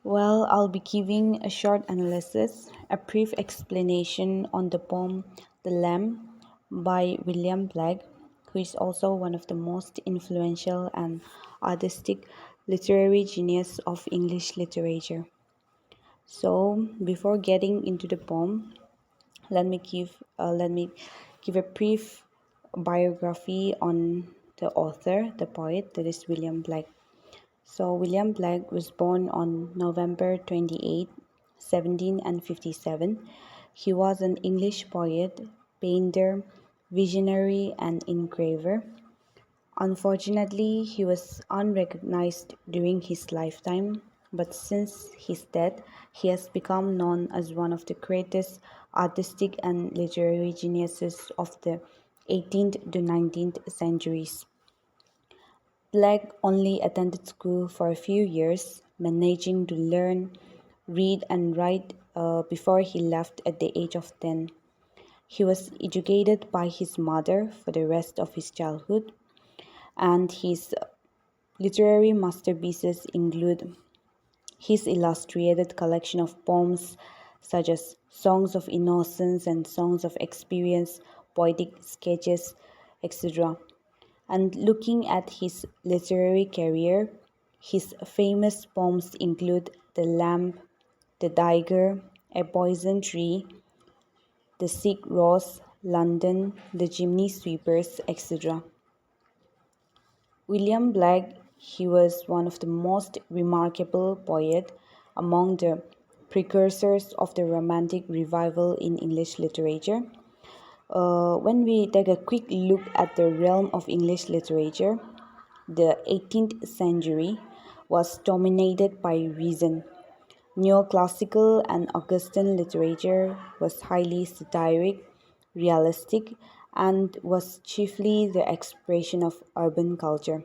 Well, I'll be giving a short analysis, a brief explanation on the poem The Lamb by William Blake, who is also one of the most influential and artistic literary genius of English literature. So, before getting into the poem, let me give a brief biography on the author, the poet, that is William Blake. So, William Blake was born on November 28, 1757. He was an English poet, painter, visionary, and engraver. Unfortunately, he was unrecognized during his lifetime, but since his death, he has become known as one of the greatest artistic and literary geniuses of the 18th to 19th centuries. Blake only attended school for a few years, managing to learn, read, and write before he left at the age of 10. He was educated by his mother for the rest of his childhood, and his literary masterpieces include his illustrated collection of poems such as Songs of Innocence and Songs of Experience, poetic sketches, etc. And looking at his literary career, his famous poems include The Lamp, The Dagger, A Poison Tree, The Sick Rose, London, The Chimney Sweepers, etc. William Blake, he was one of the most remarkable poets among the precursors of the Romantic Revival in English literature. When we take a quick look at the realm of English literature, the 18th century was dominated by reason. Neoclassical and Augustan literature was highly satiric, realistic, and was chiefly the expression of urban culture.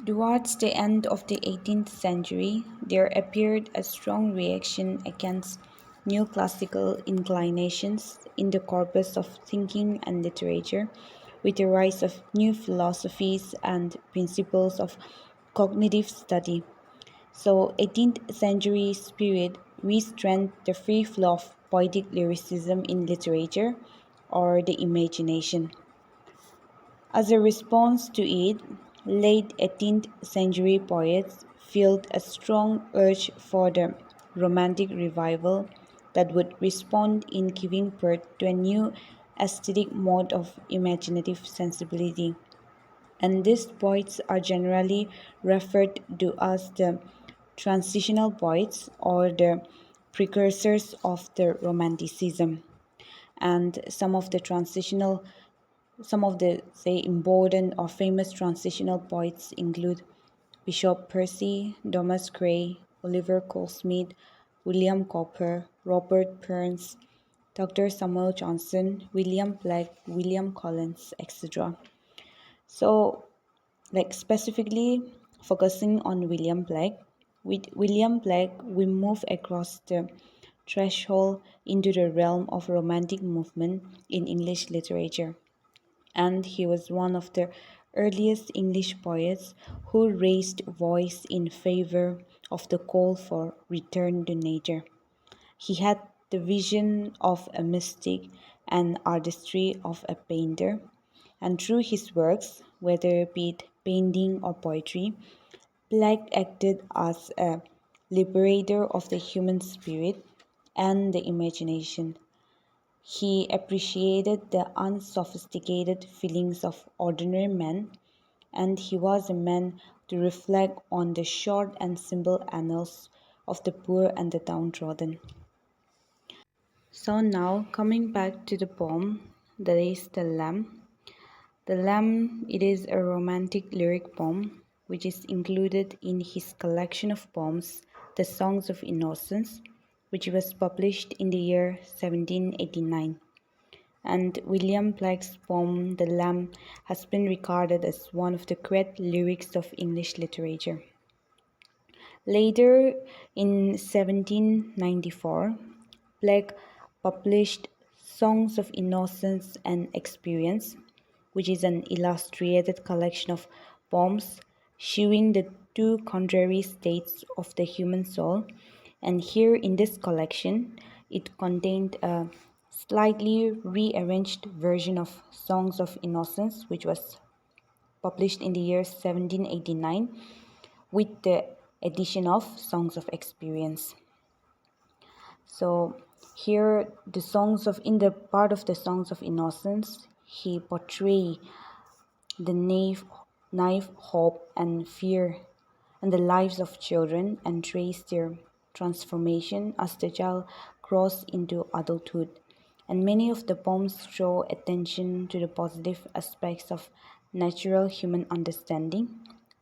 Towards the end of the 18th century, there appeared a strong reaction against neoclassical inclinations in the corpus of thinking and literature, with the rise of new philosophies and principles of cognitive study. So, 18th century spirit restrained the free flow of poetic lyricism in literature or the imagination. As a response to it, late 18th century poets felt a strong urge for the Romantic revival that would respond in giving birth to a new aesthetic mode of imaginative sensibility. And these poets are generally referred to as the transitional poets or the precursors of the Romanticism. And some of the say important or famous transitional poets include Bishop Percy, Thomas Gray, Oliver Goldsmith, William Cowper, Robert Burns, Dr. Samuel Johnson, William Blake, William Collins, etc. So, like specifically focusing on William Blake, with William Blake, we move across the threshold into the realm of romantic movement in English literature, and he was one of the earliest English poets who raised voice in favor of the call for return to nature. He had the vision of a mystic and artistry of a painter, and through his works, whether be it painting or poetry, Blake acted as a liberator of the human spirit and the imagination. He appreciated the unsophisticated feelings of ordinary men, and he was a man to reflect on the short and simple annals of the poor and the downtrodden. So, now coming back to the poem, that is The Lamb. The Lamb, it is a romantic lyric poem which is included in his collection of poems, The Songs of Innocence, which was published in the year 1789. And William Blake's poem The Lamb has been regarded as one of the great lyrics of English literature. Later, in 1794, Blake published Songs of Innocence and Experience, which is an illustrated collection of poems showing the two contrary states of the human soul, and here in this collection, it contained a slightly rearranged version of Songs of Innocence, which was published in the year 1789 with the addition of Songs of Experience. So here the songs of in the part of the Songs of Innocence, he portray the naive hope and fear and the lives of children and trace their transformation as the child grows into adulthood. And many of the poems draw attention to the positive aspects of natural human understanding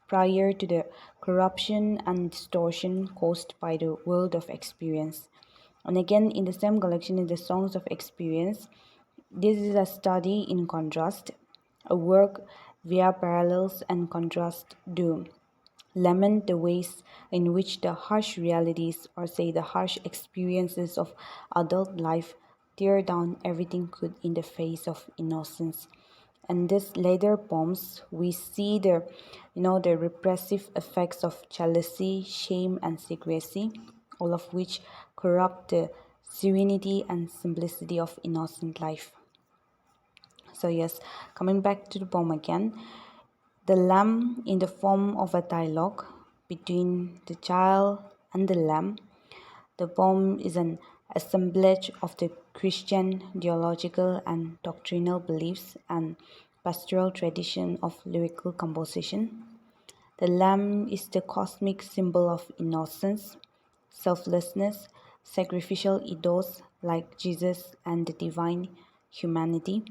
prior to the corruption and distortion caused by the world of experience. And again, in the same collection, in the Songs of Experience, this is a study in contrast, a work where parallels and contrast do lament the ways in which the harsh realities, or say the harsh experiences of adult life, tear down everything good in the face of innocence. And these later poems, we see the repressive effects of jealousy, shame, and secrecy, all of which corrupt the serenity and simplicity of innocent life. So yes, coming back to the poem again, the lamb in the form of a dialogue between the child and the lamb. The poem is an assemblage of the Christian theological and doctrinal beliefs and pastoral tradition of lyrical composition. The lamb is the cosmic symbol of innocence, selflessness, sacrificial ethos like Jesus and the divine humanity.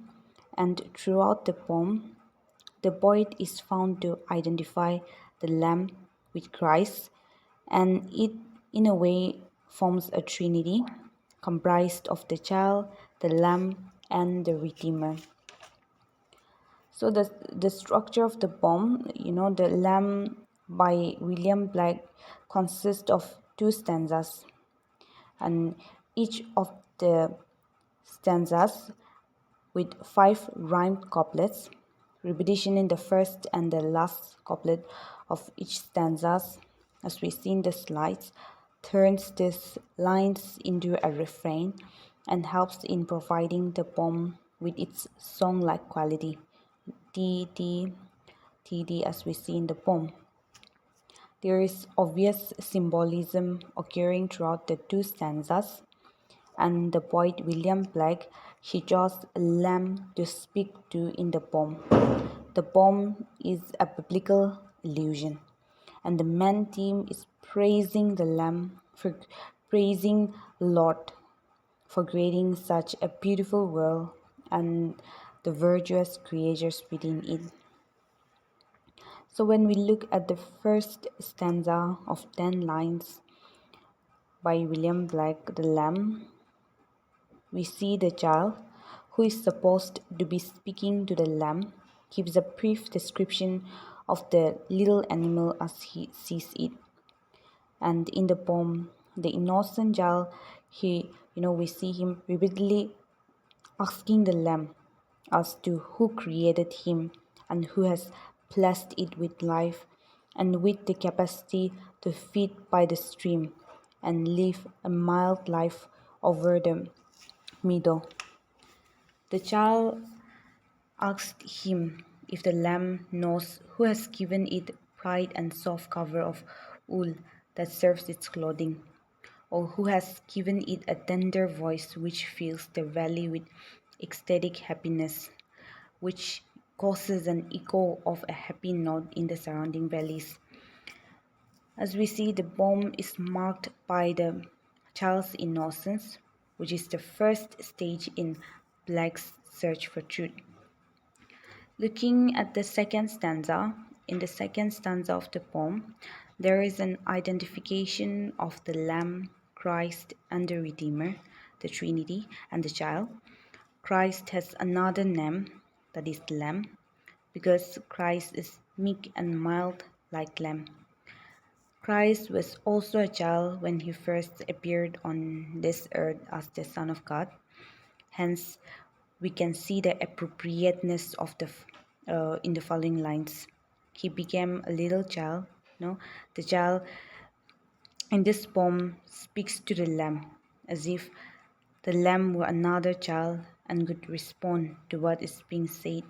And throughout the poem, the poet is found to identify the lamb with Christ, and it, in a way, forms a trinity comprised of the child, the lamb, and the redeemer. So the structure of the poem, the Lamb by William Blake consists of two stanzas, and each of the stanzas with 5 rhymed couplets. Repetition in the first and the last couplet of each stanzas, as we see in the slides, turns these lines into a refrain and helps in providing the poem with its song-like quality. T, T, TD as we see in the poem. There is obvious symbolism occurring throughout the two stanzas, and the poet William Blake, he chose a lamb to speak to in the poem. The poem is a biblical allusion, and the main theme is praising the lamb for praising Lord for creating such a beautiful world and the virtuous creatures within it. So when we look at the first stanza of 10 lines by William Blake, The Lamb, we see the child, who is supposed to be speaking to the lamb, gives a brief description of the little animal as he sees it. And in the poem, the innocent child, we see him repeatedly asking the lamb as to who created him and who has blessed it with life and with the capacity to feed by the stream and live a mild life over the meadow. The child asked him if the lamb knows who has given it bright and soft cover of wool that serves its clothing, or who has given it a tender voice which fills the valley with ecstatic happiness, which causes an echo of a happy note in the surrounding valleys. As we see, the poem is marked by the child's innocence, which is the first stage in Blake's search for truth. Looking at the second stanza, in the second stanza of the poem, there is an identification of the Lamb, Christ, and the Redeemer, the Trinity, and the child. Christ has another name, that is Lamb, because Christ is meek and mild like lamb. Christ was also a child when he first appeared on this earth as the Son of God. Hence, we can see the appropriateness of in the following lines. He became a little child No, the child in this poem speaks to the lamb as if the lamb were another child and could respond to what is being said.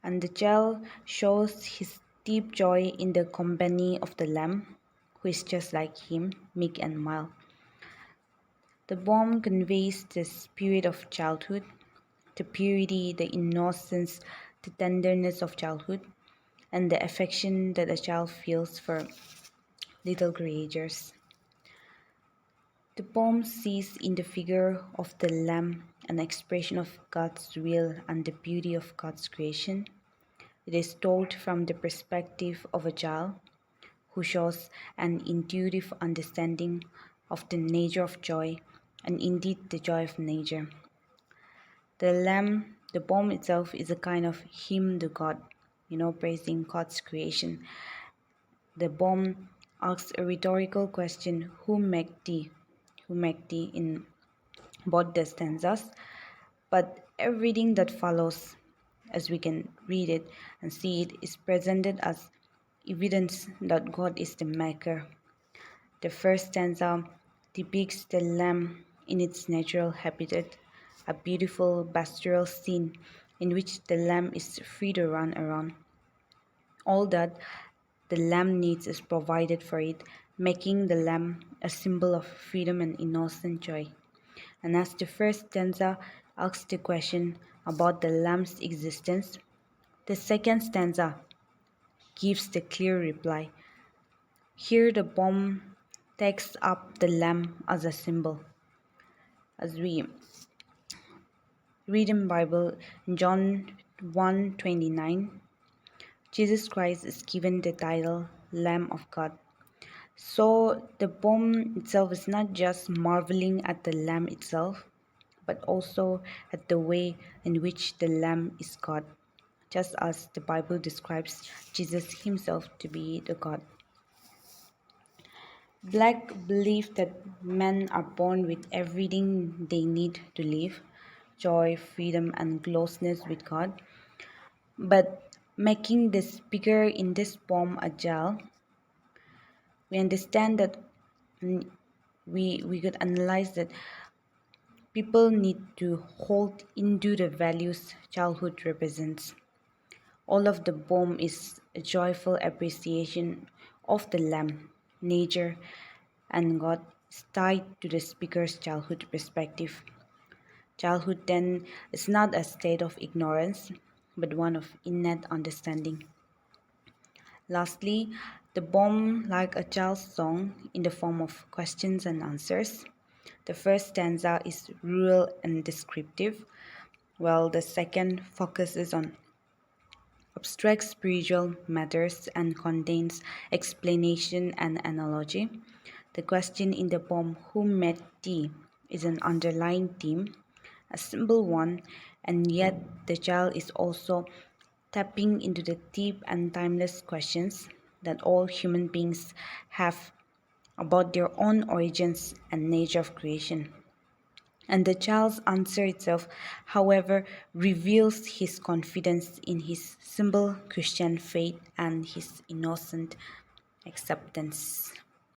And the child shows his deep joy in the company of the lamb, who is just like him, meek and mild. The poem conveys the spirit of childhood, the purity, the innocence, the tenderness of childhood, and the affection that a child feels for little creatures. The poem sees in the figure of the lamb an expression of God's will and the beauty of God's creation. It is told from the perspective of a child who shows an intuitive understanding of the nature of joy and indeed the joy of nature. The lamb, the poem itself is a kind of hymn to God, praising God's creation. The poem asks a rhetorical question, who made thee? Who made thee in both the stanzas? But everything that follows, as we can read it and see it, is presented as evidence that God is the maker. The first stanza depicts the lamb in its natural habitat, a beautiful pastoral scene in which the lamb is free to run around. All that the lamb needs is provided for it, making the lamb a symbol of freedom and innocent joy. And as the first stanza asks the question about the lamb's existence, the second stanza gives the clear reply. Here the poem takes up the lamb as a symbol. As we read in Bible, in John 1:29, Jesus Christ is given the title Lamb of God. So the poem itself is not just marveling at the lamb itself, but also at the way in which the lamb is God, just as the Bible describes Jesus himself to be the God. Black believe that men are born with everything they need to live, joy, freedom, and closeness with God. But making the speaker in this poem a child, we understand that we could analyze that people need to hold into the values childhood represents. All of the poem is a joyful appreciation of the lamb, nature, and God is tied to the speaker's childhood perspective. Childhood then is not a state of ignorance, but one of innate understanding. Lastly, the poem like a child's song in the form of questions and answers. The first stanza is rural and descriptive, while the second focuses on abstract spiritual matters and contains explanation and analogy. The question in the poem, who made thee, is an underlying theme, a simple one, and yet the child is also tapping into the deep and timeless questions that all human beings have about their own origins and nature of creation. And the child's answer itself, however, reveals his confidence in his simple Christian faith and his innocent acceptance.